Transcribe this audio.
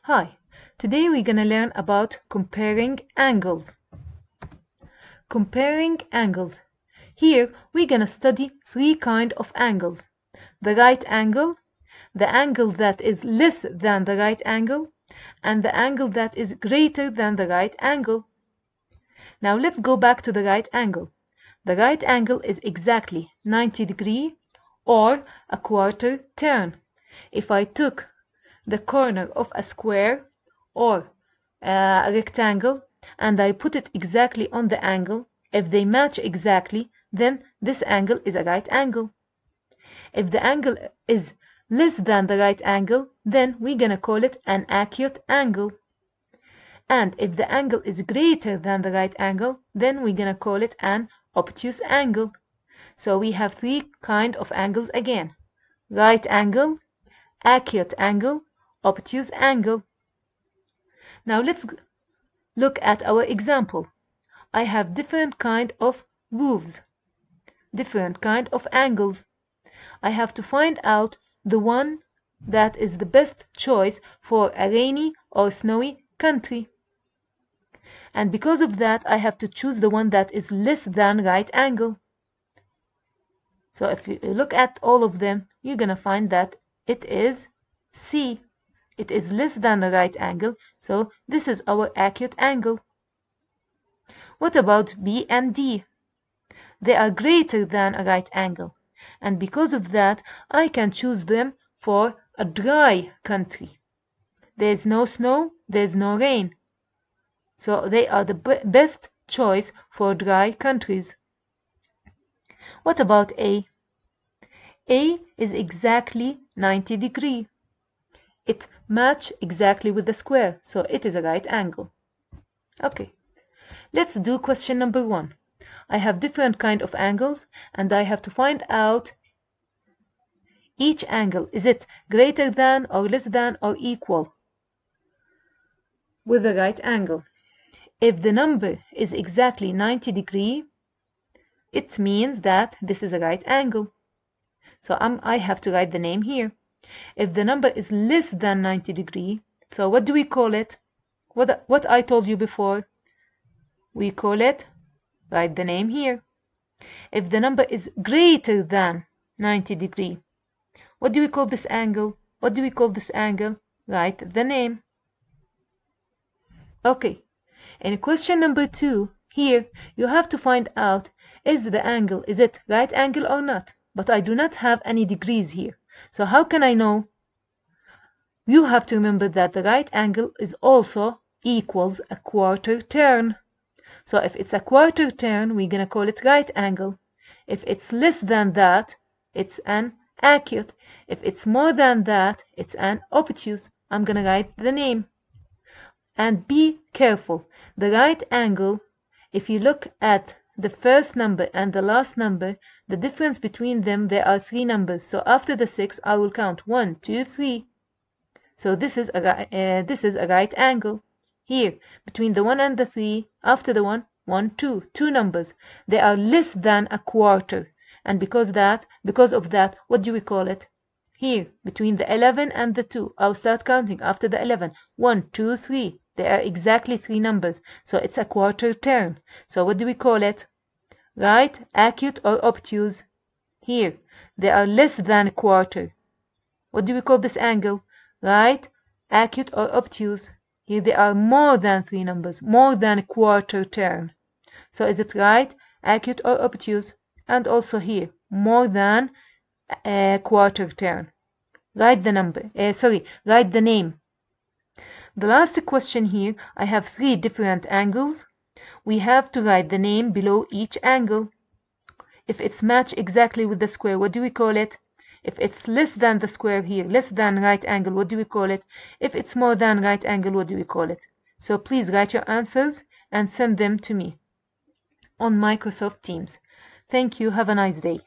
Hi, today we're gonna learn about comparing angles. Comparing angles. Here we're gonna study three kinds of angles. The right angle, the angle that is less than the right angle, and the angle that is greater than the right angle. Now let's go back to the right angle. The right angle is exactly 90 degrees or a quarter turn. If I took the corner of a square or a rectangle and I put it exactly on the angle, if they match exactly, then this angle is a right angle. If the angle is less than the right angle, then we're gonna call it an acute angle. And if the angle is greater than the right angle, then we're gonna call it an obtuse angle. So we have three kinds of angles again: right angle, acute angle, obtuse angle. Now let's look at our example. I have different kind of roofs, different kind of angles. I have to find out the one that is the best choice for a rainy or snowy country. And because of that, I have to choose the one that is less than right angle. So if you look at all of them, you're gonna find that it is C. It is less than a right angle, so this is our acute angle. What about B and D? They are greater than a right angle, and because of that, I can choose them for a dry country. There's no snow, there's no rain, so they are the best choice for dry countries. What about A? A is exactly 90 degrees. It matches exactly with the square, so it is a right angle. Okay, let's do question number 1. I have different kind of angles and I have to find out each angle. Is it greater than or less than or equal with the right angle? If the number is exactly 90 degrees, it means that this is a right angle. So I have to write the name here. If the number is less than 90 degrees, so what do we call it? What I told you before, we call it, write the name here. If the number is greater than 90 degrees, what do we call this angle? What do we call this angle? Write the name. Okay, in question number 2, here you have to find out, is the angle, is it right angle or not? But I do not have any degrees here. So how can I know? You have to remember that the right angle is also equals a quarter turn. So if it's a quarter turn, we're gonna call it right angle. If it's less than that, it's an acute. If it's more than that, it's an obtuse. I'm gonna write the name. And be careful. The right angle, if you look at the first number and the last number, the difference between them, there are 3 numbers. So after the 6, I will count 1, 2, 3. So this is a right angle. Here, between the 1 and the 3, after the 1, 1, 2, 2 numbers. They are less than a quarter. And because of that, what do we call it? Here, between the 11 and the 2, I'll start counting after the 11. 1, 2, 3. They are exactly 3 numbers. So it's a quarter turn. So what do we call it? Right, acute, or obtuse? Here, they are less than a quarter. What do we call this angle? Right, acute, or obtuse? Here they are more than 3 numbers, more than a quarter turn. So is it right, acute, or obtuse? And also here, more than a quarter turn. Write the number, write the name. The last question here, I have 3 different angles. We have to write the name below each angle. If it's matched exactly with the square, what do we call it? If it's less than the square here, less than right angle, what do we call it? If it's more than right angle, what do we call it? So please write your answers and send them to me on Microsoft Teams. Thank you. Have a nice day.